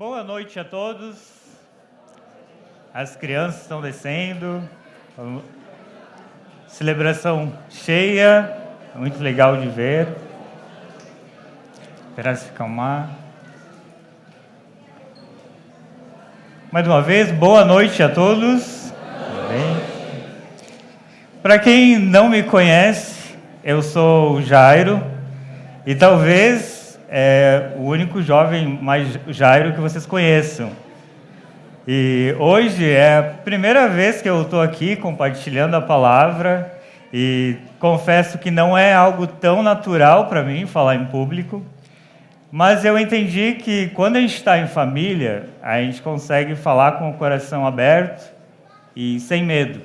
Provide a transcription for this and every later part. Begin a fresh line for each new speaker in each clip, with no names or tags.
Boa noite a todos. As crianças estão descendo. Celebração cheia, muito legal de ver. Esperar se acalmar. Mais uma vez, boa noite a todos. Tudo bem? Para quem não me conhece, eu sou o Jairo e talvez o único jovem mais Jairo que vocês conheçam. E hoje é a primeira vez que eu estou aqui compartilhando a palavra e confesso que não é algo tão natural para mim falar em público, mas eu entendi que quando a gente está em família, a gente consegue falar com o coração aberto e sem medo.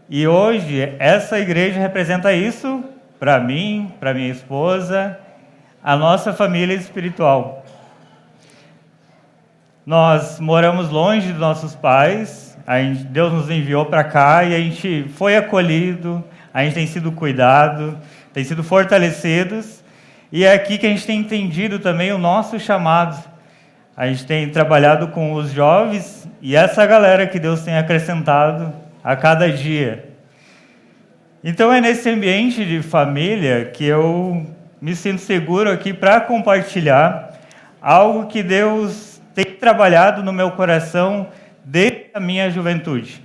E hoje essa igreja representa isso para mim, para minha esposa, a nossa família espiritual. Nós moramos longe dos nossos pais, Deus nos enviou para cá e a gente foi acolhido, a gente tem sido cuidado, tem sido fortalecidos, e é aqui que a gente tem entendido também o nosso chamado. A gente tem trabalhado com os jovens e essa galera que Deus tem acrescentado a cada dia. Então é nesse ambiente de família que eu me sinto seguro aqui para compartilhar algo que Deus tem trabalhado no meu coração desde a minha juventude.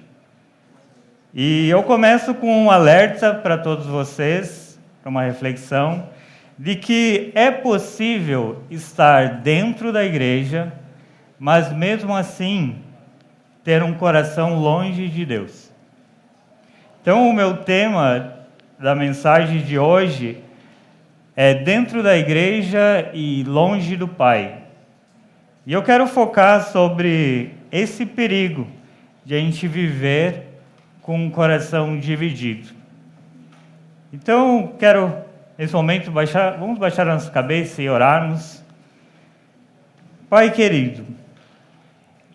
E eu começo com um alerta para todos vocês, para uma reflexão, de que é possível estar dentro da igreja, mas mesmo assim ter um coração longe de Deus. Então o meu tema da mensagem de hoje é dentro da igreja e longe do Pai. E eu quero focar sobre esse perigo de a gente viver com um coração dividido. Então, quero, nesse momento, vamos baixar a nossa cabeça e orarmos. Pai querido,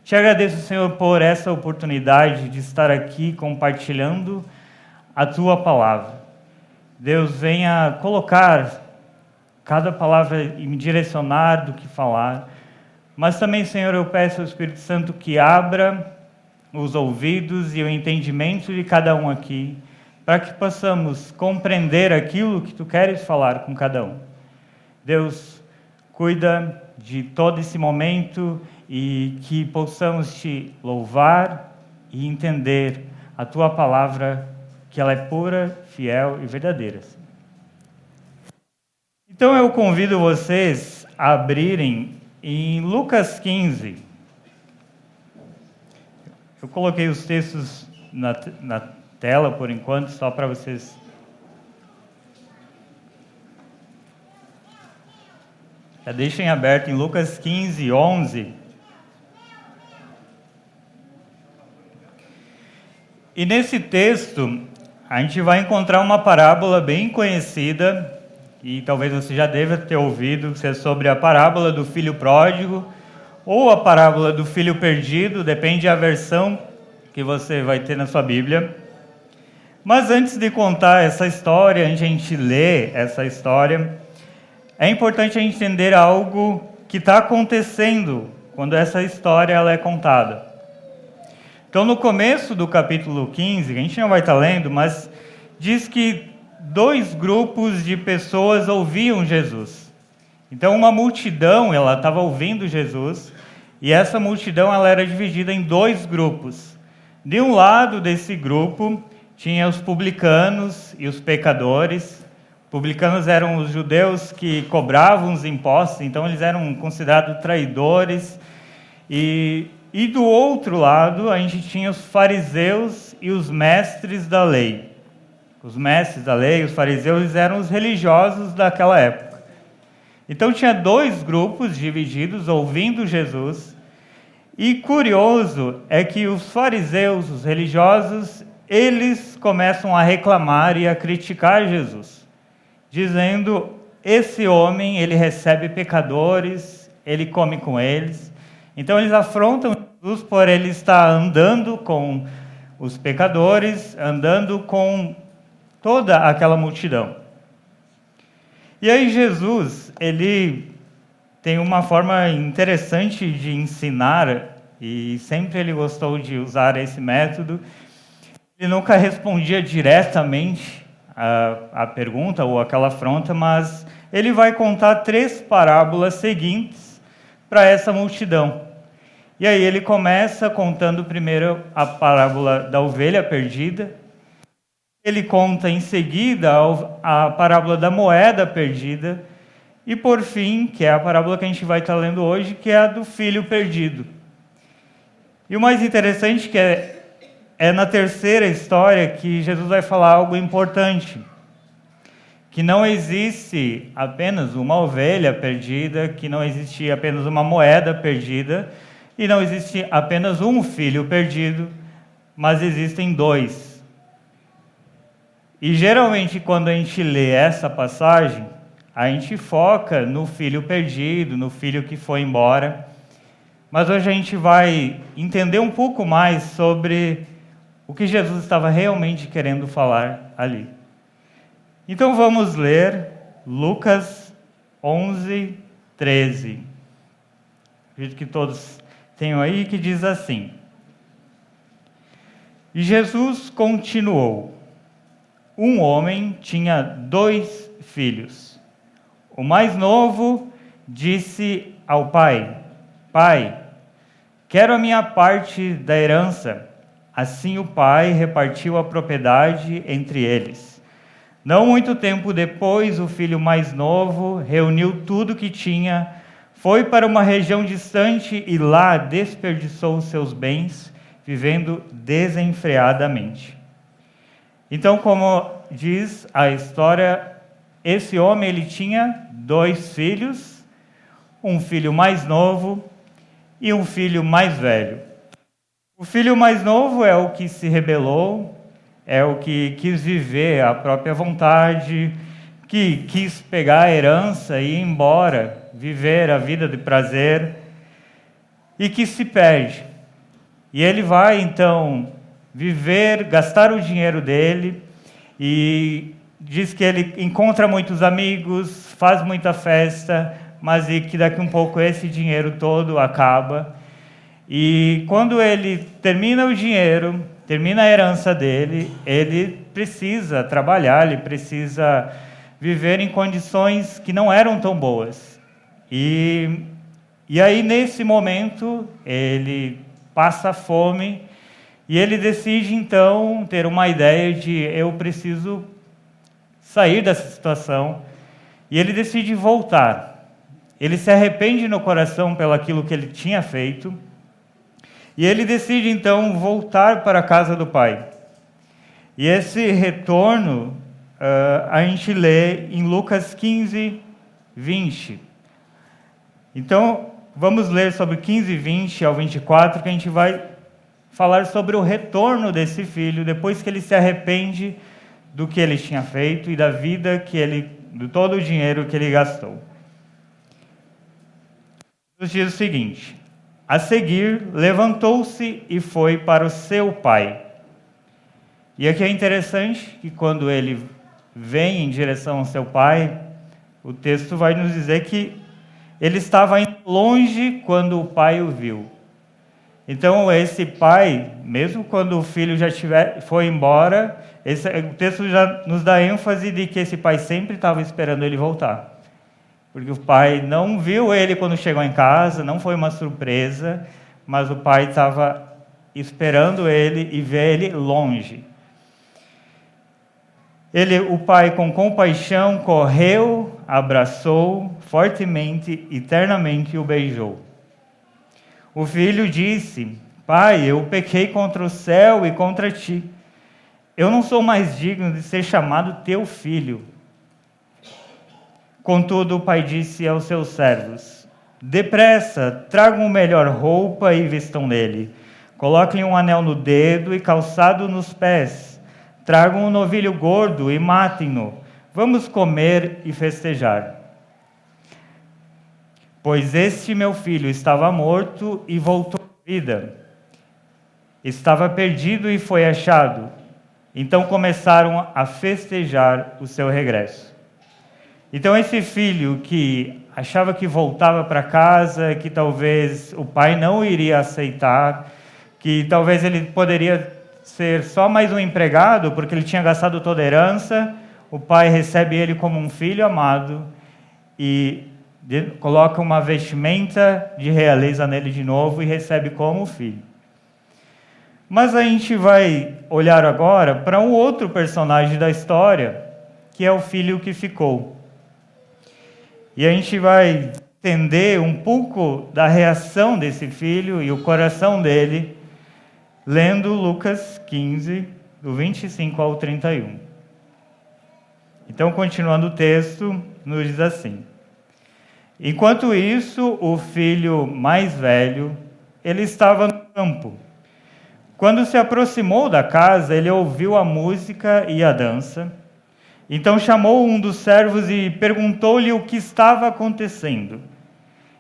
te agradeço, Senhor, por essa oportunidade de estar aqui compartilhando a Tua palavra. Deus, venha colocar cada palavra e me direcionar do que falar. Mas também, Senhor, eu peço ao Espírito Santo que abra os ouvidos e o entendimento de cada um aqui, para que possamos compreender aquilo que Tu queres falar com cada um. Deus, cuida de todo esse momento e que possamos Te louvar e entender a Tua palavra, que ela é pura, fiel e verdadeira. Então eu convido vocês a abrirem em Lucas 15. Eu coloquei os textos na tela por enquanto, só para vocês. Já deixem aberto em Lucas 15, 11. E nesse texto, a gente vai encontrar uma parábola bem conhecida, e talvez você já deva ter ouvido, que é sobre a parábola do filho pródigo, ou a parábola do filho perdido, depende da versão que você vai ter na sua Bíblia. Mas antes de contar essa história, antes de a gente ler essa história, é importante a gente entender algo que está acontecendo quando essa história ela é contada. Então, no começo do capítulo 15, a gente não vai estar lendo, mas diz que 2 grupos de pessoas ouviam Jesus. Então, uma multidão, ela estava ouvindo Jesus, e essa multidão ela era dividida em 2 grupos. De um lado desse grupo, tinha os publicanos e os pecadores. Publicanos eram os judeus que cobravam os impostos, então eles eram considerados traidores. E do outro lado, a gente tinha os fariseus e os mestres da lei. Os mestres da lei, os fariseus, eram os religiosos daquela época. Então tinha 2 grupos divididos, ouvindo Jesus. E curioso é que os fariseus, os religiosos, eles começam a reclamar e a criticar Jesus, dizendo: esse homem, ele recebe pecadores, ele come com eles. Então eles afrontam Jesus por ele estar andando com os pecadores, andando com toda aquela multidão. E aí Jesus, ele tem uma forma interessante de ensinar, e sempre ele gostou de usar esse método. Ele nunca respondia diretamente a pergunta ou aquela afronta, mas ele vai contar 3 parábolas seguintes para essa multidão. E aí ele começa contando primeiro a parábola da ovelha perdida. Ele conta em seguida a parábola da moeda perdida. E por fim, que é a parábola que a gente vai estar lendo hoje, que é a do filho perdido. E o mais interessante é na terceira história que Jesus vai falar algo importante. Que não existe apenas uma ovelha perdida, que não existe apenas uma moeda perdida, e não existe apenas um filho perdido, mas existem 2. E geralmente quando a gente lê essa passagem, a gente foca no filho perdido, no filho que foi embora. Mas hoje a gente vai entender um pouco mais sobre o que Jesus estava realmente querendo falar ali. Então vamos ler Lucas 11, 13. Acredito que todos tenham aí, que diz assim: E Jesus continuou: Um homem tinha 2 filhos. O mais novo disse ao pai: Pai, quero a minha parte da herança. Assim o pai repartiu a propriedade entre eles. Não muito tempo depois, o filho mais novo reuniu tudo que tinha, foi para uma região distante e lá desperdiçou seus bens, vivendo desenfreadamente. Então, como diz a história, esse homem ele tinha 2 filhos, um filho mais novo e um filho mais velho. O filho mais novo é o que se rebelou, é o que quis viver a própria vontade, que quis pegar a herança e ir embora, viver a vida de prazer, e que se perde. E ele vai, então, viver, gastar o dinheiro dele, e diz que ele encontra muitos amigos, faz muita festa, mas e que daqui um pouco esse dinheiro todo acaba. E quando ele termina o dinheiro, termina a herança dele, ele precisa trabalhar, ele precisa viver em condições que não eram tão boas. E aí, nesse momento, ele passa fome e ele decide, então, ter uma ideia de eu preciso sair dessa situação. E ele decide voltar. Ele se arrepende no coração pelo aquilo que ele tinha feito. E ele decide, então, voltar para a casa do pai. E esse retorno, a gente lê em Lucas 15, 20. Então, vamos ler sobre 15, 20 ao 24, que a gente vai falar sobre o retorno desse filho, depois que ele se arrepende do que ele tinha feito e da vida de todo o dinheiro que ele gastou. Nos diz o seguinte: a seguir, levantou-se e foi para o seu pai. E aqui é interessante que quando ele vem em direção ao seu pai, o texto vai nos dizer que ele estava indo longe quando o pai o viu. Então, esse pai, mesmo quando o filho já foi embora, o texto já nos dá ênfase de que esse pai sempre estava esperando ele voltar. Porque o pai não viu ele quando chegou em casa, não foi uma surpresa, mas o pai estava esperando ele e vê ele longe. O pai, com compaixão, correu, abraçou fortemente e ternamente o beijou. O filho disse: Pai, eu pequei contra o céu e contra ti. Eu não sou mais digno de ser chamado teu filho. Contudo, o pai disse aos seus servos: Depressa, tragam melhor roupa e vestam nele. Coloquem um anel no dedo e calçado nos pés. Tragam um novilho gordo e matem-no. Vamos comer e festejar. Pois este meu filho estava morto e voltou à vida. Estava perdido e foi achado. Então começaram a festejar o seu regresso. Então esse filho que achava que voltava para casa, que talvez o pai não iria aceitar, que talvez ele poderia ser só mais um empregado, porque ele tinha gastado toda a herança, o pai recebe ele como um filho amado e coloca uma vestimenta de realeza nele de novo e recebe como filho. Mas a gente vai olhar agora para um outro personagem da história, que é o filho que ficou. E a gente vai entender um pouco da reação desse filho e o coração dele, lendo Lucas 15, do 25 ao 31. Então, continuando o texto, nos diz assim: Enquanto isso, o filho mais velho, ele estava no campo. Quando se aproximou da casa, ele ouviu a música e a dança. Então chamou um dos servos e perguntou-lhe o que estava acontecendo.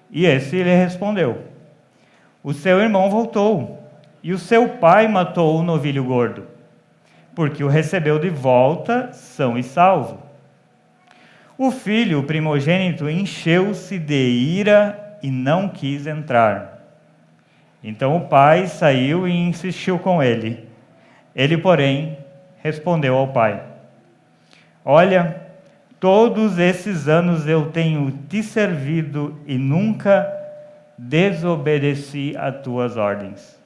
E esse lhe respondeu: O seu irmão voltou, e o seu pai matou o novilho gordo, porque o recebeu de volta são e salvo. O filho, o primogênito, encheu-se de ira e não quis entrar. Então o pai saiu e insistiu com ele. Ele, porém, respondeu ao pai: Olha, todos esses anos eu tenho te servido e nunca desobedeci a tuas ordens.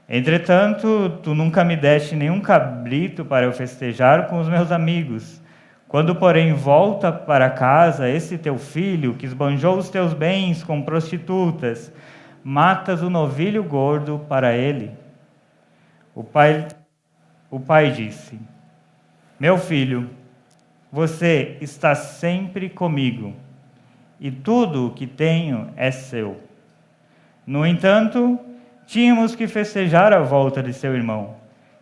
Entretanto, tu nunca me deste nenhum cabrito para eu festejar com os meus amigos. Quando, porém, volta para casa esse teu filho, que esbanjou os teus bens com prostitutas, matas o novilho gordo para ele. O pai disse: Meu filho, você está sempre comigo, e tudo o que tenho é seu. No entanto, tínhamos que festejar a volta de seu irmão,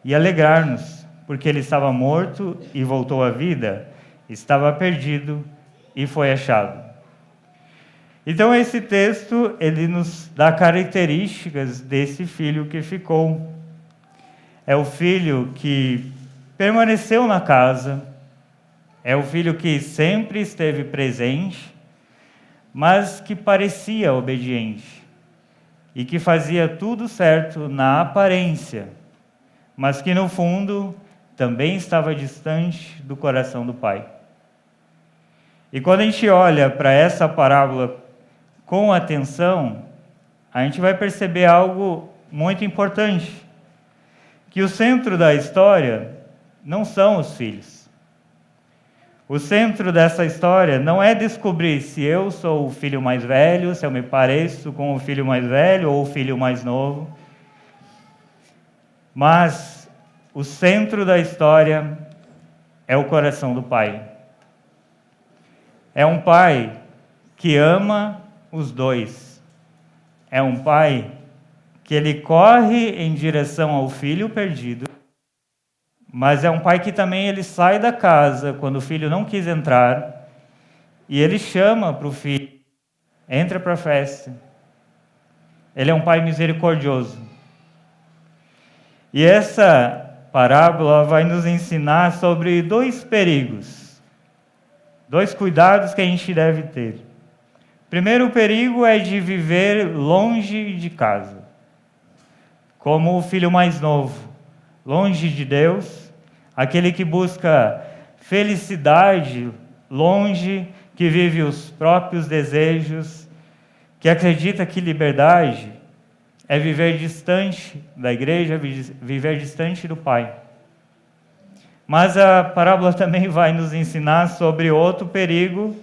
e alegrar-nos, porque ele estava morto e voltou à vida, estava perdido e foi achado. Então esse texto, ele nos dá características desse filho que ficou. É o filho que permaneceu na casa, é o filho que sempre esteve presente, mas que parecia obediente e que fazia tudo certo na aparência, mas que no fundo também estava distante do coração do pai. E quando a gente olha para essa parábola com atenção, a gente vai perceber algo muito importante, que o centro da história não são os filhos. O centro dessa história não é descobrir se eu sou o filho mais velho, se eu me pareço com o filho mais velho ou o filho mais novo. Mas o centro da história é o coração do pai. É um pai que ama os dois. É um pai que ele corre em direção ao filho perdido, mas é um pai que também ele sai da casa quando o filho não quis entrar e ele chama para o filho: entra para a festa. Ele é um pai misericordioso. E essa parábola vai nos ensinar sobre dois perigos, dois cuidados que a gente deve ter. Primeiro perigo é de viver longe de casa, como o filho mais novo, longe de Deus, aquele que busca felicidade longe, que vive os próprios desejos, que acredita que liberdade é viver distante da igreja, viver distante do Pai. Mas a parábola também vai nos ensinar sobre outro perigo,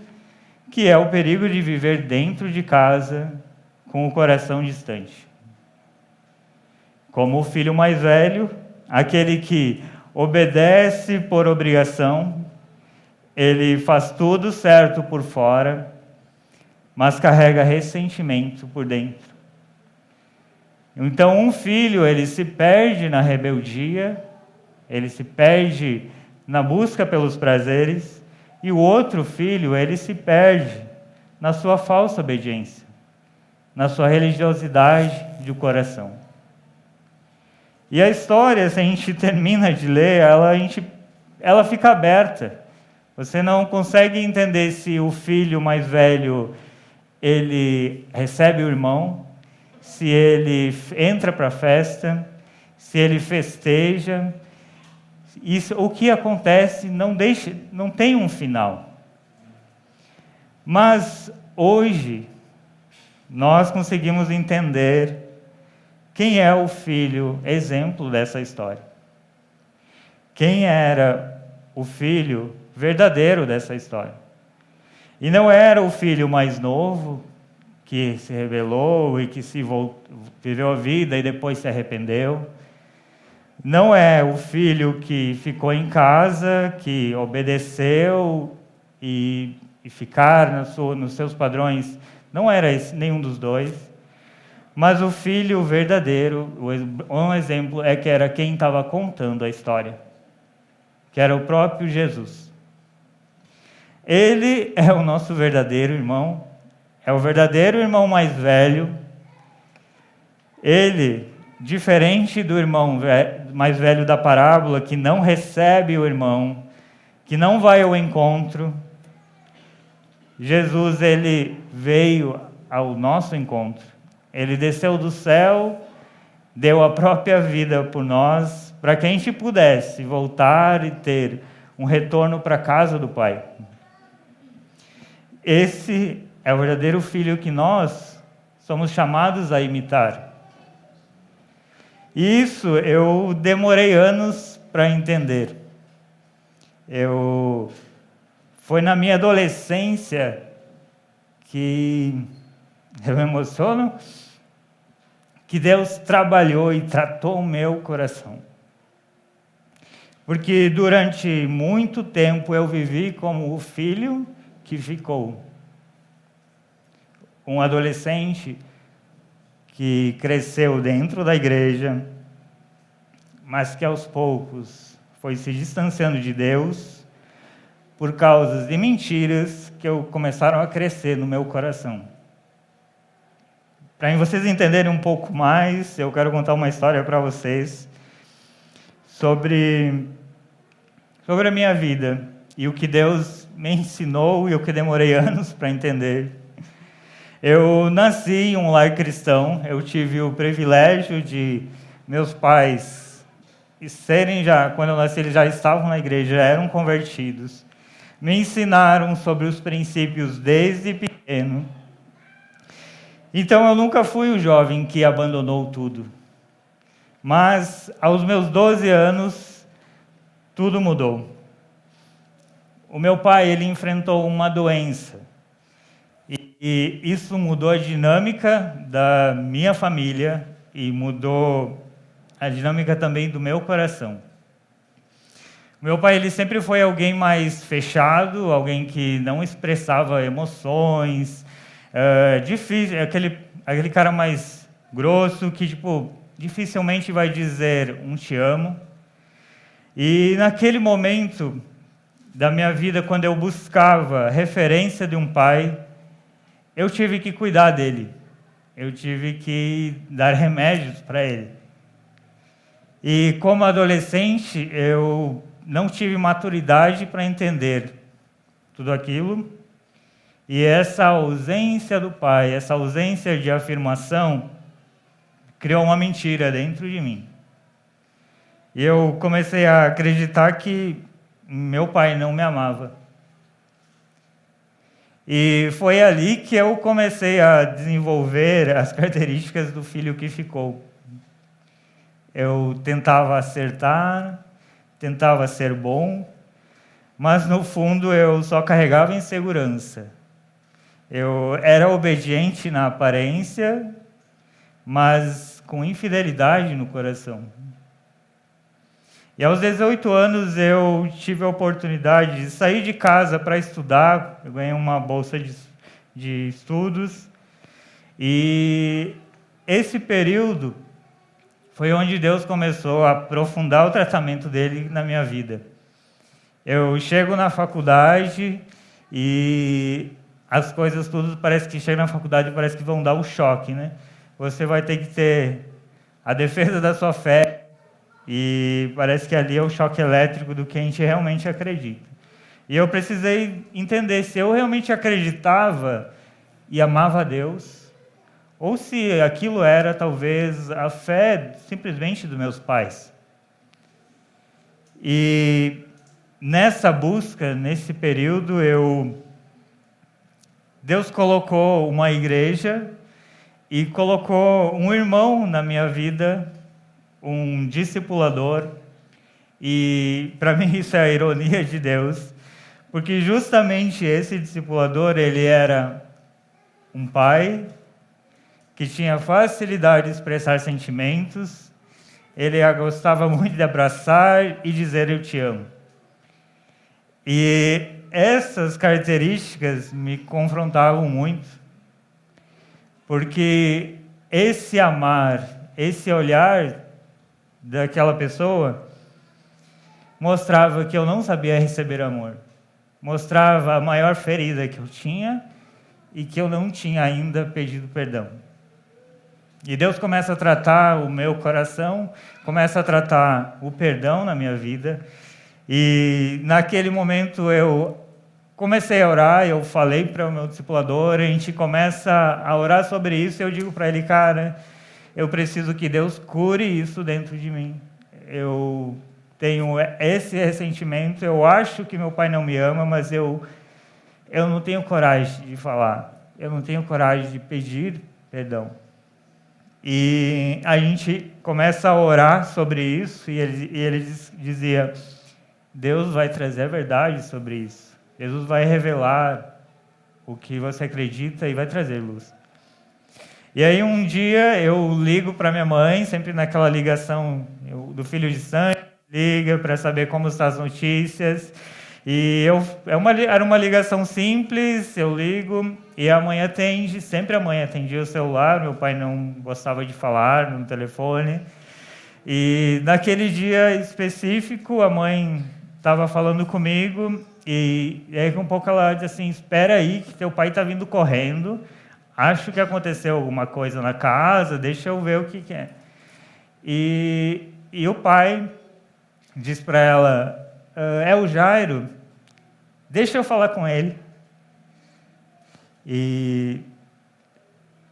que é o perigo de viver dentro de casa com o coração distante. Como o filho mais velho, aquele que obedece por obrigação, ele faz tudo certo por fora, mas carrega ressentimento por dentro. Então, um filho, ele se perde na rebeldia, ele se perde na busca pelos prazeres, e o outro filho, ele se perde na sua falsa obediência, na sua religiosidade de coração. E a história, se a gente termina de ler, ela fica aberta Você não consegue entender se o filho mais velho ele recebe o irmão, se ele entra para a festa, se ele festeja. Isso, o que acontece não tem um final. Mas hoje nós conseguimos entender quem é o filho exemplo dessa história. Quem era o filho verdadeiro dessa história. E não era o filho mais novo que se rebelou e que viveu a vida e depois se arrependeu. Não é o filho que ficou em casa, que obedeceu e ficar nos seus padrões. Não era nenhum dos dois. Mas o filho verdadeiro, um exemplo, é que era quem estava contando a história, que era o próprio Jesus. Ele é o nosso verdadeiro irmão, é o verdadeiro irmão mais velho. Ele, diferente do irmão mais velho da parábola, que não recebe o irmão, que não vai ao encontro, Jesus, ele veio ao nosso encontro. Ele desceu do céu, deu a própria vida por nós, para que a gente pudesse voltar e ter um retorno para a casa do Pai. Esse é o verdadeiro filho que nós somos chamados a imitar. E isso eu demorei anos para entender. Foi na minha adolescência que eu me emociono, que Deus trabalhou e tratou o meu coração. Porque durante muito tempo eu vivi como o filho que ficou. Um adolescente que cresceu dentro da igreja, mas que aos poucos foi se distanciando de Deus por causa de mentiras que começaram a crescer no meu coração. Para vocês entenderem um pouco mais, eu quero contar uma história para vocês sobre a minha vida e o que Deus me ensinou e o que demorei anos para entender. Eu nasci em um lar cristão, eu tive o privilégio de meus pais quando eu nasci, eles já estavam na igreja, já eram convertidos. Me ensinaram sobre os princípios desde pequeno. Então eu nunca fui o jovem que abandonou tudo. Mas aos meus 12 anos, tudo mudou. O meu pai, ele enfrentou uma doença. E isso mudou a dinâmica da minha família e mudou a dinâmica também do meu coração. O meu pai, ele sempre foi alguém mais fechado, alguém que não expressava emoções, difícil, aquele cara mais grosso que, dificilmente vai dizer um te amo. E naquele momento da minha vida, quando eu buscava referência de um pai, eu tive que cuidar dele. Eu tive que dar remédios para ele. E como adolescente, eu não tive maturidade para entender tudo aquilo. E essa ausência do pai, essa ausência de afirmação, criou uma mentira dentro de mim. E eu comecei a acreditar que meu pai não me amava. E foi ali que eu comecei a desenvolver as características do filho que ficou. Eu tentava acertar, tentava ser bom, mas no fundo eu só carregava insegurança. Eu era obediente na aparência, mas com infidelidade no coração. E aos 18 anos eu tive a oportunidade de sair de casa para estudar. Eu ganhei uma bolsa de estudos. E esse período foi onde Deus começou a aprofundar o tratamento dele na minha vida. Eu chego na faculdade e as coisas tudo parece que chega na faculdade parece que vão dar um choque, né? Você vai ter que ter a defesa da sua fé e parece que ali é o choque elétrico do que a gente realmente acredita. E eu precisei entender se eu realmente acreditava e amava a Deus, ou se aquilo era talvez a fé simplesmente dos meus pais. E nessa busca, nesse período, Deus colocou uma igreja e colocou um irmão na minha vida, um discipulador. E para mim isso é a ironia de Deus, porque justamente esse discipulador, ele era um pai que tinha facilidade de expressar sentimentos, ele gostava muito de abraçar e dizer eu te amo. E essas características me confrontavam muito, porque esse amar, esse olhar daquela pessoa mostrava que eu não sabia receber amor, mostrava a maior ferida que eu tinha e que eu não tinha ainda pedido perdão. E Deus começa a tratar o meu coração, começa a tratar o perdão na minha vida. E naquele momento eu comecei a orar, eu falei para o meu discipulador, a gente começa a orar sobre isso, e eu digo para ele, cara, eu preciso que Deus cure isso dentro de mim. Eu tenho esse ressentimento, eu acho que meu pai não me ama, mas eu não tenho coragem de falar, eu não tenho coragem de pedir perdão. E a gente começa a orar sobre isso, e ele dizia, Deus vai trazer a verdade sobre isso. Jesus vai revelar o que você acredita e vai trazer luz. E aí um dia eu ligo para minha mãe, sempre naquela ligação do filho de sangue, liga para saber como estão as notícias. E era uma ligação simples, eu ligo e a mãe atende, sempre a mãe atendia o celular, meu pai não gostava de falar no telefone. E naquele dia específico, a mãe estava falando comigo e aí um pouco ela disse assim, espera aí que teu pai está vindo correndo, acho que aconteceu alguma coisa na casa, deixa eu ver o que é. E o pai disse para ela, é o Jairo, deixa eu falar com ele. E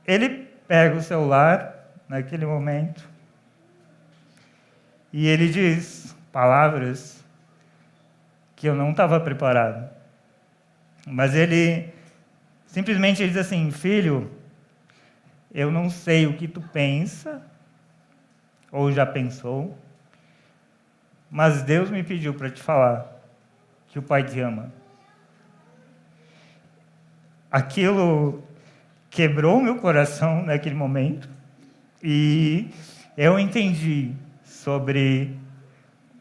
ele pega o celular naquele momento e ele diz palavras que eu não estava preparado. Mas ele simplesmente diz assim, filho, eu não sei o que tu pensa ou já pensou, mas Deus me pediu para te falar que o Pai te ama. Aquilo quebrou meu coração naquele momento e eu entendi sobre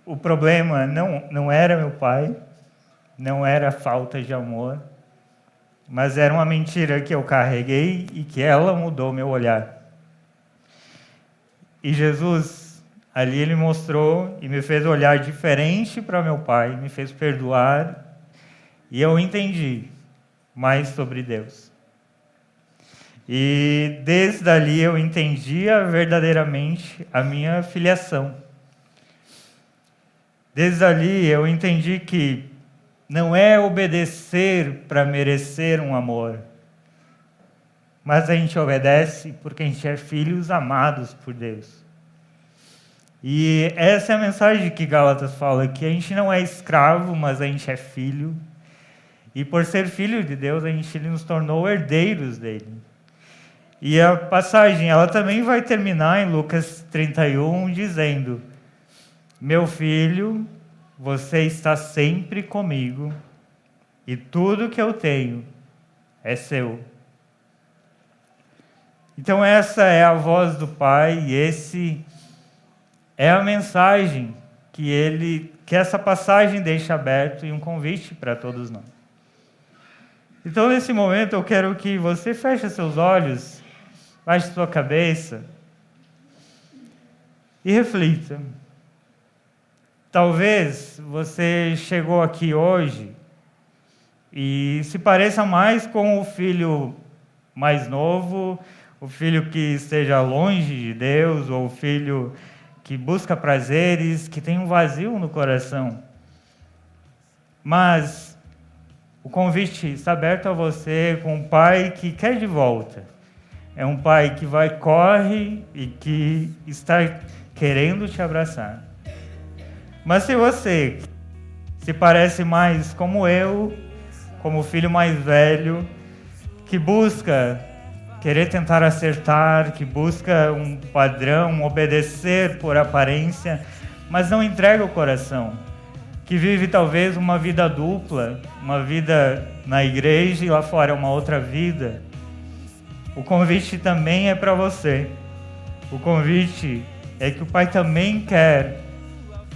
o problema não era meu pai, não era falta de amor, mas era uma mentira que eu carreguei e que ela mudou meu olhar. E Jesus, ali ele mostrou e me fez olhar diferente para meu pai, me fez perdoar, e eu entendi mais sobre Deus. E desde ali eu entendia verdadeiramente a minha filiação. Desde ali eu entendi que não é obedecer para merecer um amor, mas a gente obedece porque a gente é filhos amados por Deus. E essa é a mensagem que Gálatas fala, que a gente não é escravo, mas a gente é filho. E por ser filho de Deus, ele nos tornou herdeiros dele. E a passagem, ela também vai terminar em Lucas 31, dizendo, meu filho, você está sempre comigo, e tudo que eu tenho é seu. Então essa é a voz do Pai, e esse é a mensagem que essa passagem deixa aberto e um convite para todos nós. Então nesse momento eu quero que você feche seus olhos, baixe sua cabeça e reflita. Talvez você chegou aqui hoje e se pareça mais com o filho mais novo, o filho que esteja longe de Deus, ou o filho que busca prazeres, que tem um vazio no coração. Mas O convite está aberto a você com um pai que quer de volta. É um pai que corre e que está querendo te abraçar. Mas se você se parece mais como eu, como o filho mais velho, que busca querer tentar acertar, que busca um padrão, obedecer por aparência, mas não entrega o coração, que vive talvez uma vida dupla, uma vida na igreja e lá fora uma outra vida, o convite também é para você. O convite é que o Pai também quer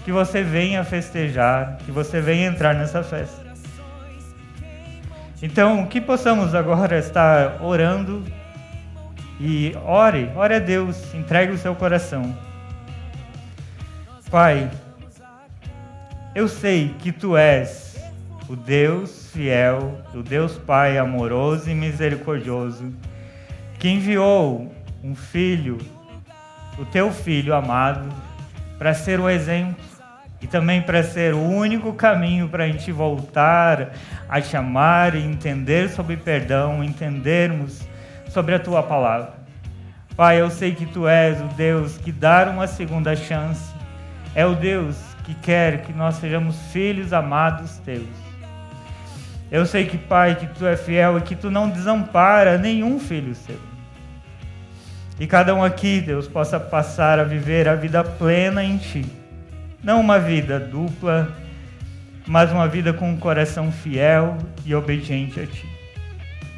que você venha festejar, que você venha entrar nessa festa. Então, que possamos agora estar orando e ore a Deus, entregue o seu coração. Pai, eu sei que Tu és o Deus fiel, o Deus Pai amoroso e misericordioso, que enviou um filho, o Teu Filho amado, para ser o exemplo e também para ser o único caminho para a gente voltar a te amar e entender sobre perdão, entendermos sobre a Tua palavra. Pai, eu sei que Tu és o Deus que dá uma segunda chance, é o Deus que quer que nós sejamos filhos amados Teus. Eu sei que, Pai, que Tu é fiel e que Tu não desampara nenhum filho Seu. E cada um aqui, Deus, possa passar a viver a vida plena em Ti. Não uma vida dupla, mas uma vida com um coração fiel e obediente a Ti.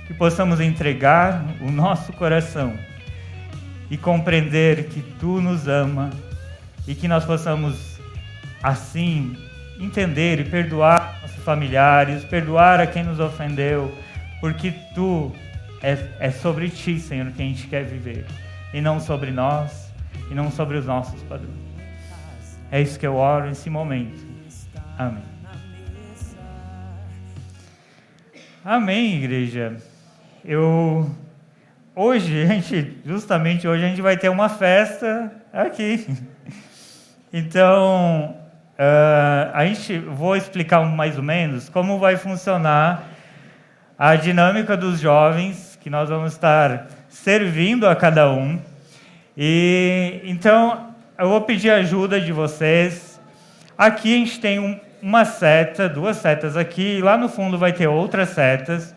Que possamos entregar o nosso coração e compreender que Tu nos ama e que nós possamos, assim, entender e perdoar nossos familiares, perdoar a quem nos ofendeu, porque Tu é sobre Ti, Senhor, que a gente quer viver, e não sobre nós, e não sobre os nossos padrões. É isso que eu oro nesse momento. Amém. Amém, igreja. Justamente hoje a gente vai ter uma festa aqui. Então, vou explicar mais ou menos como vai funcionar a dinâmica dos jovens, que nós vamos estar servindo a cada um. E então, eu vou pedir a ajuda de vocês. Aqui a gente tem uma seta, duas setas aqui, e lá no fundo vai ter outras setas,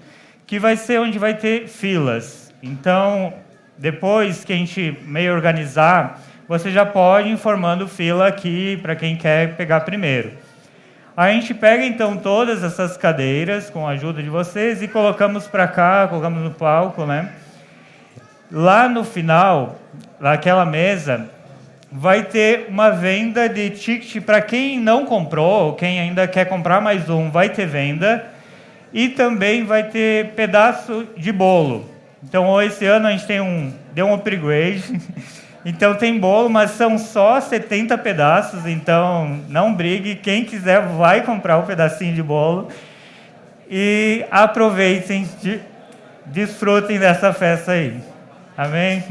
que vai ser onde vai ter filas. Então, depois que a gente meio organizar, você já pode ir informando fila aqui para quem quer pegar primeiro. A gente pega então todas essas cadeiras com a ajuda de vocês e colocamos para cá, colocamos no palco, né? Lá no final, naquela mesa, vai ter uma venda de ticket para quem não comprou, ou quem ainda quer comprar mais um, vai ter venda. E também vai ter pedaço de bolo. Então, esse ano a gente deu um upgrade. Então, tem bolo, mas são só 70 pedaços. Então, não brigue. Quem quiser vai comprar um pedacinho de bolo. E aproveitem, desfrutem dessa festa aí. Amém?